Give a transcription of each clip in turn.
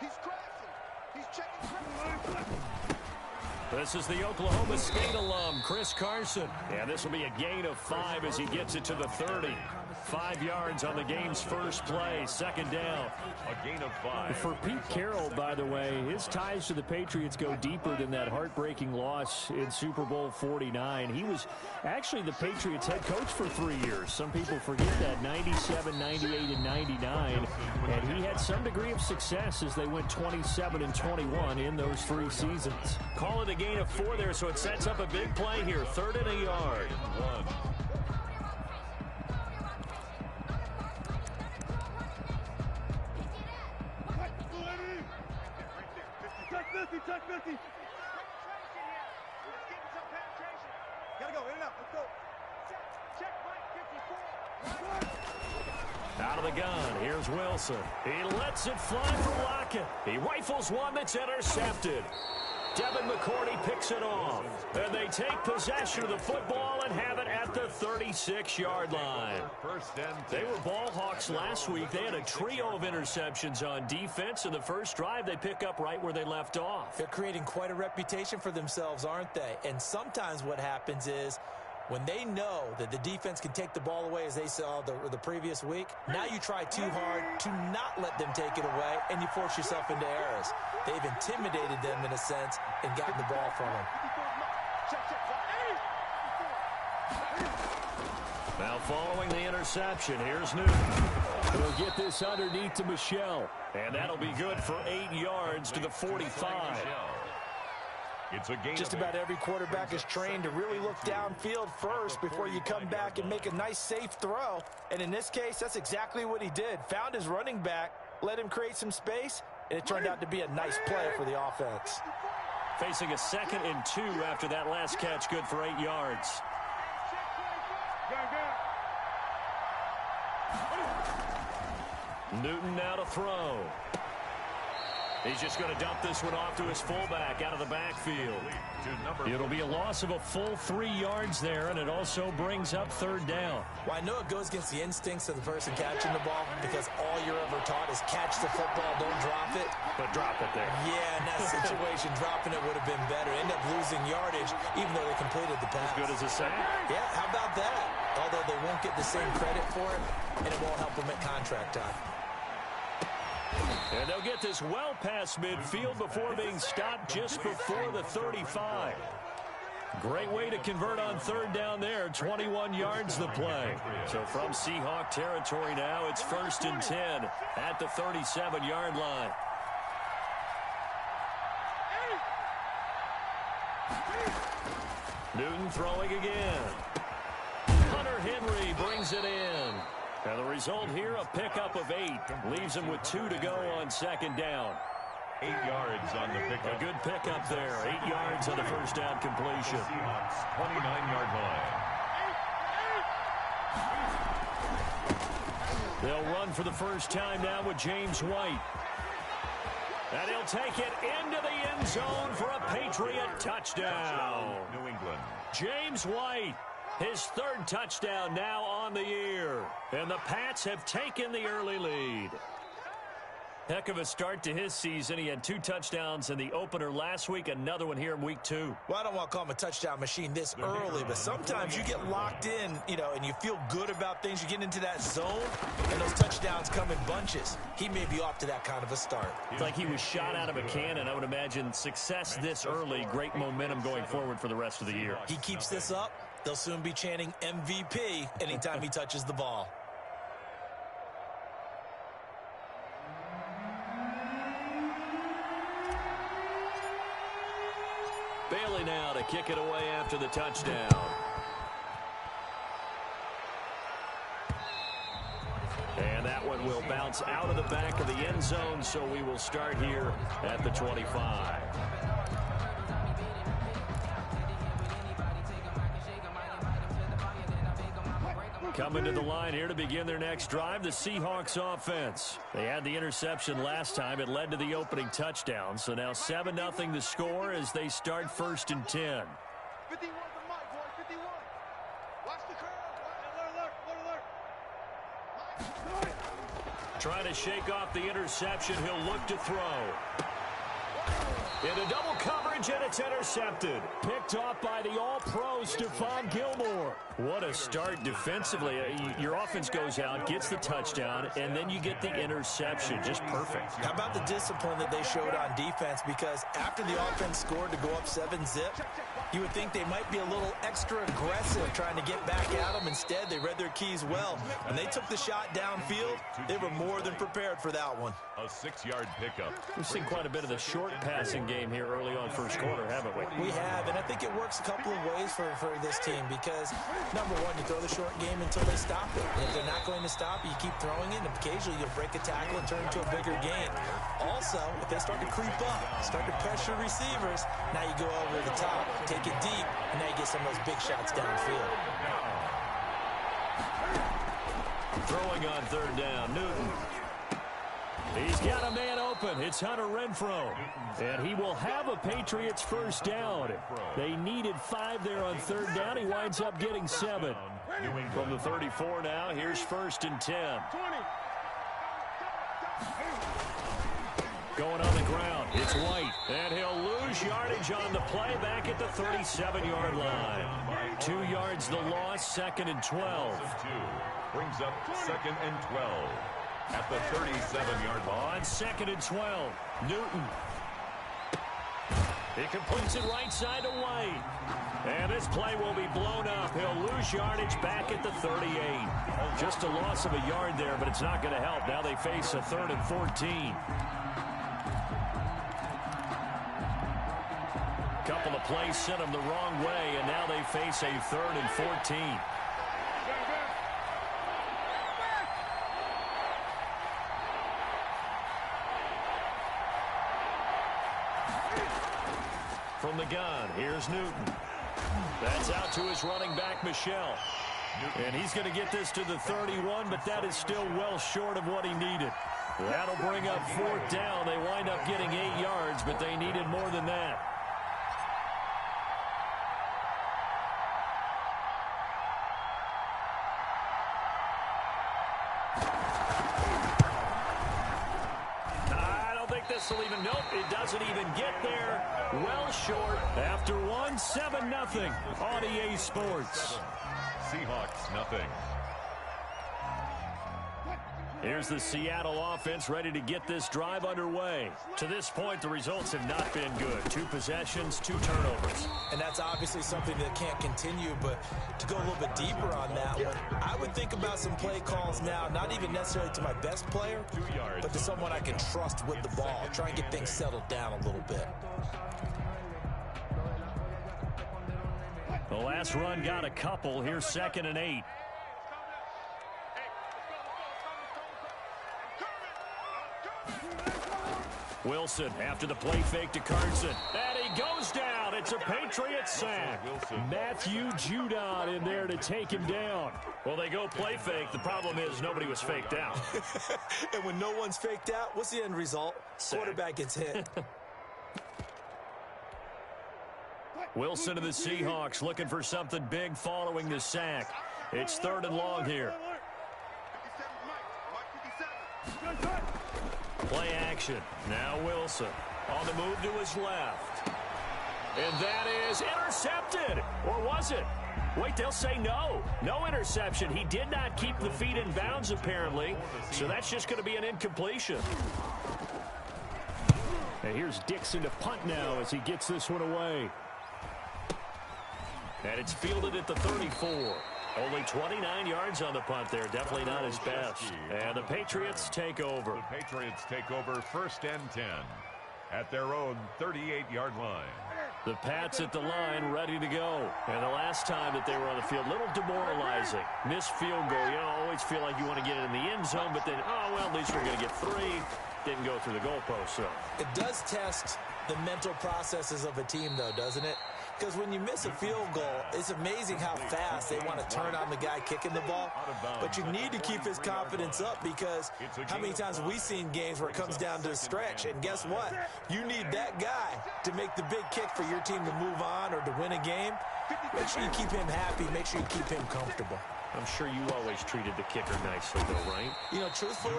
He's crashing. He's checking. This is the Oklahoma State alum, Chris Carson. And this will be a gain of 5 as he gets it to the 30. 5 yards on the game's first play, second down. A gain of 5. For Pete Carroll, by the way, his ties to the Patriots go deeper than that heartbreaking loss in Super Bowl 49. He was actually the Patriots head coach for 3 years. Some people forget that, 97, 98, and 99. And he had some degree of success as they went 27-21 in those 3 seasons. Call it a gain of 4 there, so it sets up a big play here. 3rd and a yard. 1. Touch 50. Gotta go, in and out, let's go. Check Mike 54. Out of the gun, here's Wilson. He lets it fly from Lockett. He rifles one that's intercepted. Devin McCourty picks it off. And they take possession of the football and have it at the 36-yard line. They were ball hawks last week. They had a trio of interceptions on defense. In the first drive, they pick up right where they left off. They're creating quite a reputation for themselves, aren't they? And sometimes what happens is when they know that the defense can take the ball away, as they saw the previous week, now you try too hard to not let them take it away, and you force yourself into errors. They've intimidated them in a sense and gotten the ball from them. Now following the interception, here's Newton. He'll get this underneath to Michel, and that'll be good for 8 yards to the 45. It's a gain. Just about every quarterback is trained to really look downfield first before you come back and make a nice, safe throw. And in this case, that's exactly what he did. Found his running back, let him create some space, and it turned out to be a nice play for the offense. Facing a 2nd and 2 after that last catch, good for 8 yards. Newton now to throw. He's just going to dump this one off to his fullback out of the backfield. It'll be a loss of a full 3 yards there, and it also brings up 3rd down. Well, I know it goes against the instincts of the person catching the ball because all you're ever taught is catch the football, don't drop it. But drop it there. Yeah, in that situation, dropping it would have been better. End up losing yardage, even though they completed the pass. As good as a sack? Yeah, how about that? Although they won't get the same credit for it, and it won't help them at contract time. And they'll get this well past midfield before being stopped just before the 35. Great way to convert on 3rd down there. 21 yards the play. So from Seahawk territory now, it's 1st and 10 at the 37-yard line. Newton throwing again. Hunter Henry brings it in. And the result here, a pickup of 8. Leaves him with 2 to go on 2nd down. 8 yards on the pickup. A good pickup there. 8 yards on the first down completion. Seahawks 29-yard line. They'll run for the first time now with James White. And he'll take it into the end zone for a Patriot touchdown. New England. James White. His 3rd touchdown now on the year. And the Pats have taken the early lead. Heck of a start to his season. He had 2 touchdowns in the opener last week, another one here in week 2. Well, I don't want to call him a touchdown machine this early, but sometimes you get locked in, and you feel good about things. You get into that zone, and those touchdowns come in bunches. He may be off to that kind of a start. It's like he was shot out of a cannon. I would imagine success this early, great momentum going forward for the rest of the year. He keeps this up, they'll soon be chanting MVP anytime he touches the ball. Bailey now to kick it away after the touchdown. And that one will bounce out of the back of the end zone, so we will start here at the 25. Coming to the line here to begin their next drive, the Seahawks offense. They had the interception last time. It led to the opening touchdown. So now 7-0 the score as they start 1st and 10. 51 from Mike, boy, 51. Watch the curve. Alert. Trying to shake off the interception. He'll look to throw. Into double coverage, and it's intercepted. Picked off by the all-pro Stephon Gilmore. What a start defensively. Your offense goes out, gets the touchdown, and then you get the interception. Just perfect. How about the discipline that they showed on defense? Because after the offense scored to go up 7-zip, you would think they might be a little extra aggressive trying to get back at them. Instead, they read their keys well. When they took the shot downfield, they were more than prepared for that one. A 6-yard pickup. We've seen quite a bit of the short passing game here early on first quarter, haven't we? We have, and I think it works a couple of ways for this team because, number one, you throw the short game until they stop it. And if they're not going to stop it, you keep throwing it, and occasionally you'll break a tackle and turn it into a bigger gain. Also, if they start to creep up, start to pressure receivers, now you go over the top, take it deep, and now you get some of those big shots downfield. Throwing on third down, Newton. He's got a man open. It's Hunter Renfrow. And he will have a Patriots first down. They needed 5 there on third down. He winds up getting 7. From the 34 now, here's 1st and 10. Going on the ground, it's White. And he'll lose yardage on the play back at the 37-yard line. 2 yards the loss, 2nd and 12. Brings up 2nd and 12. At the 37-yard line. On 2nd and 12, Newton. He completes it right side to White. And this play will be blown up. He'll lose yardage back at the 38. Just a loss of a yard there, but it's not going to help. Now they face a 3rd and 14. Couple of plays sent them the wrong way, and now they face a 3rd and 14. From the gun, here's Newton. That's out to his running back, Michel. And he's going to get this to the 31, but that is still well short of what he needed. That'll bring up 4th down. They wind up getting 8 yards, but they needed more than that. This will even, nope, it doesn't even get there. Well short after 7-0 on EA Sports. Seahawks, nothing. Here's the Seattle offense ready to get this drive underway. To this point, the results have not been good. 2 possessions, 2 turnovers. And that's obviously something that can't continue, but to go a little bit deeper on that one, I would think about some play calls now, not even necessarily to my best player, but to someone I can trust with the ball. Try and get things settled down a little bit. The last run got a couple. Here's 2nd and 8. Wilson after the play fake to Carson. And he goes down. It's a Patriot sack. Matthew Judon in there to take him down. Well, they go play fake. The problem is nobody was faked out. And when no one's faked out, what's the end result? Sack. Quarterback gets hit. Wilson to the Seahawks looking for something big following the sack. It's 3rd and long here. Play action. Now Wilson on the move to his left. And that is intercepted. Or was it? Wait, they'll say no. No interception. He did not keep the feet in bounds, apparently. So that's just going to be an incompletion. And here's Dixon to punt now as he gets this one away. And it's fielded at the 34. Only 29 yards on the punt there. Definitely not his best. And the Patriots take over. The Patriots take over 1st and 10 at their own 38-yard line. The Pats at the line ready to go. And the last time that they were on the field, a little demoralizing. Missed field goal. You always feel like you want to get it in the end zone, but then, oh, well, at least we're going to get 3. Didn't go through the goalpost, so. It does test the mental processes of a team, though, doesn't it? Because when you miss a field goal, it's amazing how fast they want to turn on the guy kicking the ball. But you need to keep his confidence up because how many times have we seen games where it comes down to a stretch? And guess what? You need that guy to make the big kick for your team to move on or to win a game. Make sure you keep him happy. Make sure you keep him comfortable. I'm sure you always treated the kicker nicely, though, right? You know, truthfully,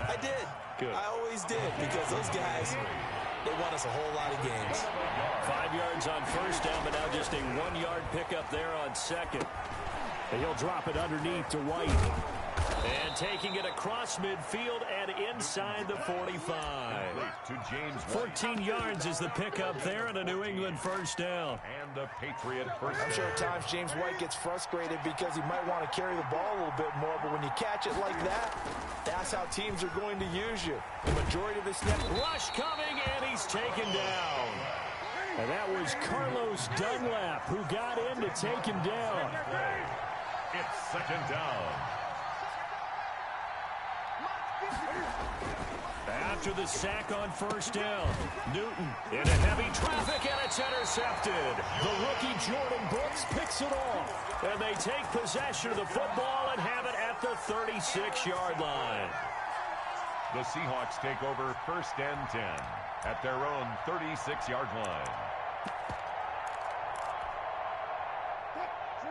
I did. Good. I always did, because those guys, they won us a whole lot of games. 5 yards on first down, but now just a 1-yard pickup there on second. And he'll drop it underneath to White. And taking it across midfield and inside the 45. To James 14 yards is the pickup there and a New England first down. And a Patriot first I'm sure at times James White gets frustrated because he might want to carry the ball a little bit more, but when you catch it like that, that's how teams are going to use you. The majority of the snap. Rush coming, and he's taken down. And that was Carlos Dunlap who got in to take him down. It's second down. After the sack on first down, Newton into heavy traffic, and it's intercepted. The rookie Jordan Brooks picks it off. And they take possession of the football and have it at the 36-yard line. The Seahawks take over first and 10 at their own 36-yard line.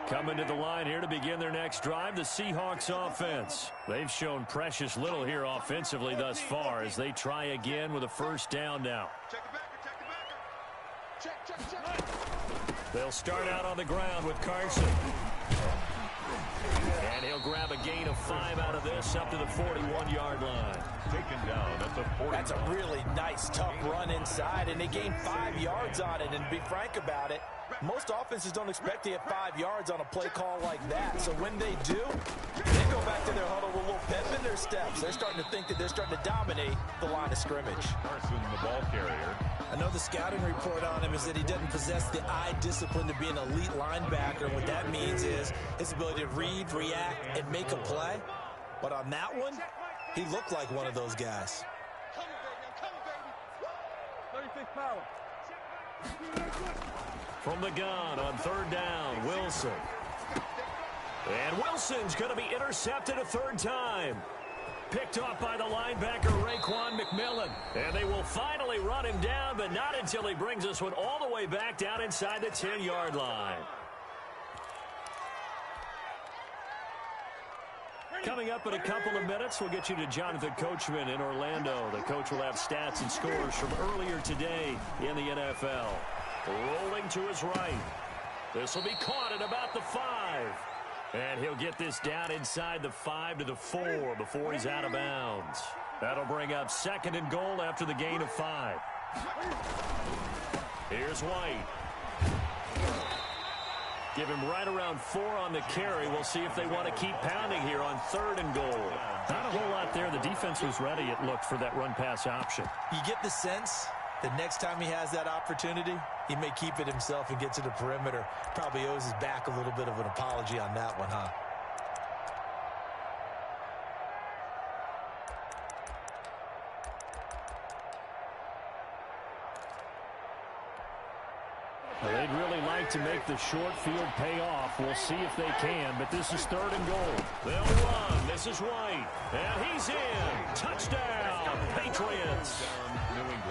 Coming to the line here to begin their next drive, the Seahawks offense. They've shown precious little here offensively thus far as they try again with a first down now. Check the backer, check the backer. Check. They'll start out on the ground with Carson. And he'll grab a gain of 5 out of this up to the 41-yard line. Taken down at the 40. That's a really nice, tough run inside, and they gained 5 yards on it. And to be frank about it, most offenses don't expect to get 5 yards on a play call like that. So when they do, they go back to their huddle with a little pep in their steps. They're starting to think that they're starting to dominate the line of scrimmage. Carson, the ball carrier. I know the scouting report on him is that he doesn't possess the eye discipline to be an elite linebacker. And what that means is his ability to read, react, and make a play. But on that one, he looked like one of those guys. Come on, baby. 36 power. From the gun on third down, Wilson. And Wilson's going to be intercepted a third time. Picked off by the linebacker, Raekwon McMillan. And they will finally run him down, but not until he brings us one all the way back down inside the 10-yard line. Coming up in a couple of minutes, we'll get you to Jonathan Coachman in Orlando. The coach will have stats and scores from earlier today in the NFL. Rolling to his right. This will be caught at about the 5. And he'll get this down inside the 5 to the 4 before he's out of bounds. That'll bring up second and goal after the gain of 5. Here's White. Give him right around 4 on the carry. We'll see if they want to keep pounding here on third and goal. Not a whole lot there. The defense was ready, it looked, for that run-pass option. You get the sense that next time he has that opportunity, he may keep it himself and get to the perimeter. Probably owes his back a little bit of an apology on that one, huh? Well, they'd really like to make the short field pay off. We'll see if they can, but this is third and goal. They'll run. This is White. And he's in. Touchdown, Patriots.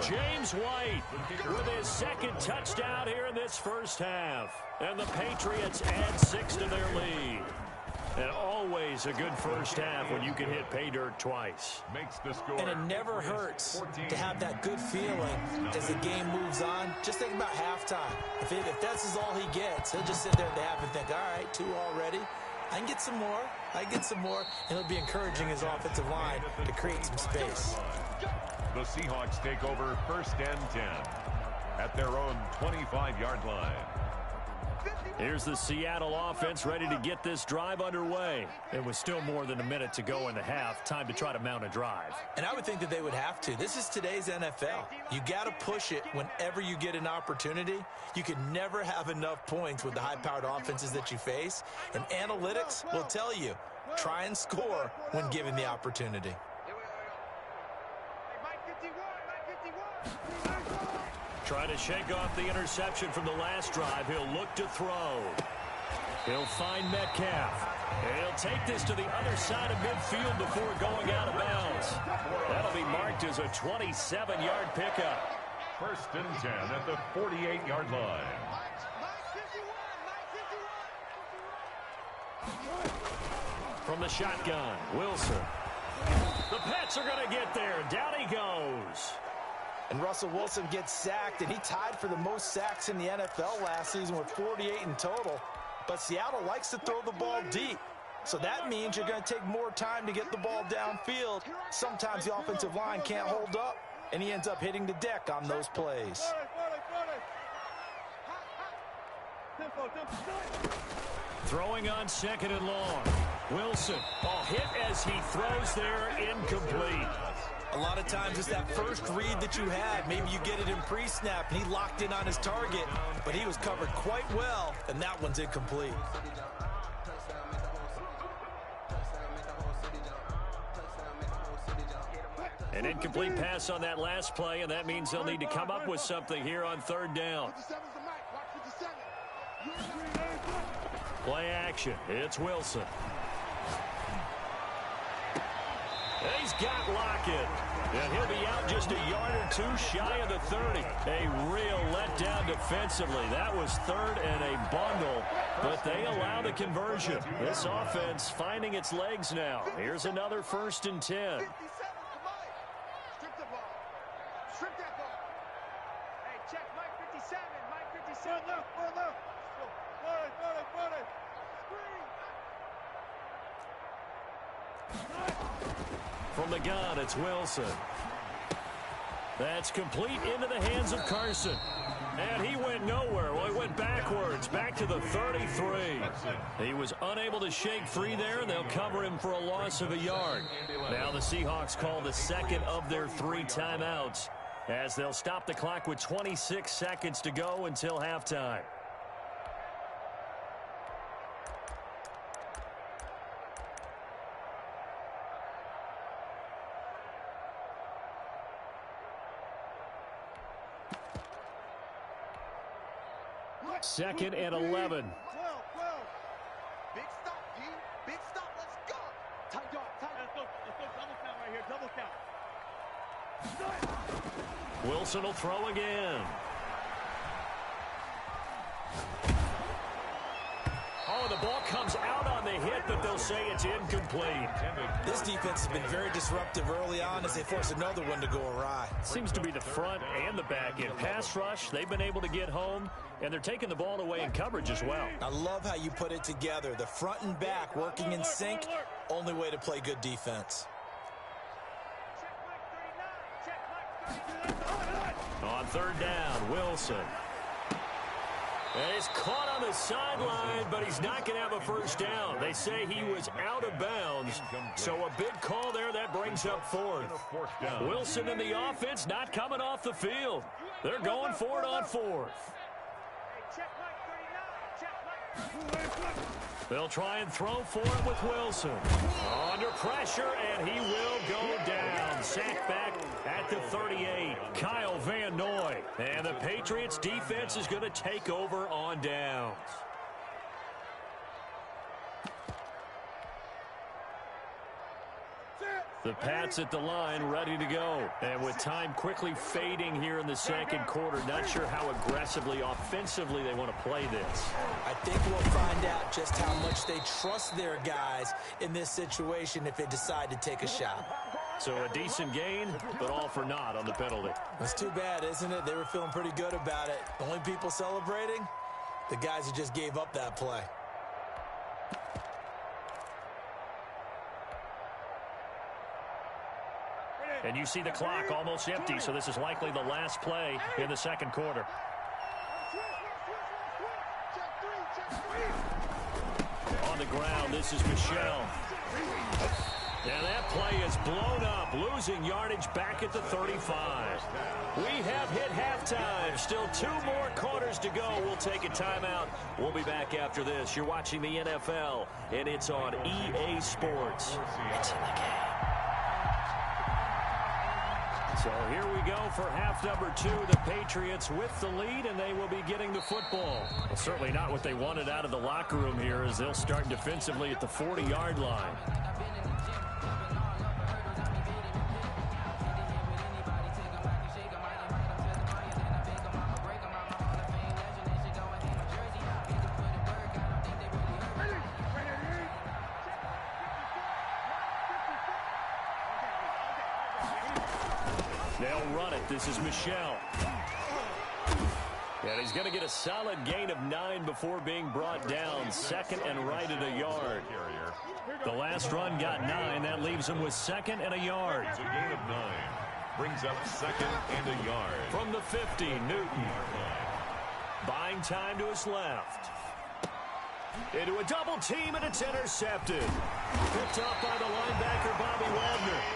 James White with his second touchdown here in this first half. And the Patriots add 6 to their lead. And always a good first half when you can hit pay dirt twice. Makes the score. And it never hurts to have that good feeling as the game moves on. Just think about halftime. If this is all he gets, he'll just sit there at the half and think, all right, 2 already. I can get some more. I can get some more. And he'll be encouraging his offensive line to create some space. The Seahawks take over first and 10 at their own 25-yard line. Here's the Seattle offense ready to get this drive underway. It was still more than a minute to go in the half. Time to try to mount a drive. And I would think that they would have to. This is today's NFL. You got to push it whenever you get an opportunity. You can never have enough points with the high-powered offenses that you face. And analytics will tell you, try and score when given the opportunity. Trying to shake off the interception from the last drive. He'll look to throw. He'll find Metcalf. And he'll take this to the other side of midfield before going out of bounds. That'll be marked as a 27-yard pickup. First and 10 at the 48-yard line. from the shotgun. Wilson. The Pets are going to get there. Down he goes. And Russell Wilson gets sacked, and he tied for the most sacks in the NFL last season with 48 in total. But Seattle likes to throw the ball deep. So that means you're going to take more time to get the ball downfield. Sometimes the offensive line can't hold up, and he ends up hitting the deck on those plays. Throwing on 2nd and long. Wilson, hit as he throws there, incomplete. A lot of times it's that first read that you had. Maybe you get it in pre-snap, and he locked in on his target, but he was covered quite well, and that one's incomplete. An incomplete pass on that last play, and that means they'll need to come up with something here on 3rd down. Play action. It's Wilson. He's got Lockett. And he'll be out just a yard or two shy of the 30. A real letdown defensively. That was 3rd and a bundle, but they allow the conversion. This offense finding its legs now. Here's another 1st and 10. From the gun, it's Wilson. That's complete into the hands of Carson. And he went nowhere. Well, he went backwards, back to the 33. He was unable to shake free there, and they'll cover him for a loss of a yard. Now the Seahawks call the 2nd of their 3 timeouts, as they'll stop the clock with 26 seconds to go until halftime. Second and 11. Big stop, D. Big stop. Let's go. Tight dog. Let's go. Double count right here. Double count. Wilson will throw again. Oh, the ball comes out on the hit, but they'll say it's incomplete. This defense has been very disruptive early on as they force another one to go awry. Seems to be the front and the back end. Pass rush, they've been able to get home, and they're taking the ball away in coverage as well. I love how you put it together. The front and back working in sync, only way to play good defense. On 3rd down, Wilson. And he's caught on the sideline, but he's not going to have a first down. They say he was out of bounds, so a big call there. That brings up 4th. Wilson and the offense not coming off the field. They're going for it on 4th. They'll try and throw for it with Wilson. Under pressure, and he will go down. Sacked back at the 38. Kyle Van Noy. And the Patriots defense is going to take over on downs. The Pats at the line, ready to go. And with time quickly fading here in the 2nd quarter, not sure how aggressively, offensively they want to play this. I think we'll find out just how much they trust their guys in this situation if they decide to take a shot. So a decent gain, but all for naught on the penalty. It's too bad, isn't it? They were feeling pretty good about it. The only people celebrating, the guys who just gave up that play. And you see the clock almost empty, so this is likely the last play in the 2nd quarter. On the ground, this is Michel. And that play is blown up, losing yardage back at the 35. We have hit halftime. Still 2 more quarters to go. We'll take a timeout. We'll be back after this. You're watching the NFL, and it's on EA Sports. It's in the game. So here we go for half number 2. The Patriots with the lead, and they will be getting the football. Well, certainly not what they wanted out of the locker room here, as they'll start defensively at the 40-yard line. They'll run it. This is Michel. And he's going to get a solid gain of 9 before being brought down. Second and right at a yard. The last run got 9. That leaves him with second and a yard. It's a gain of 9. Brings up second and a yard. From the 50, Newton. Buying time to his left. Into a double team, and it's intercepted. Picked up by the linebacker, Bobby Wagner.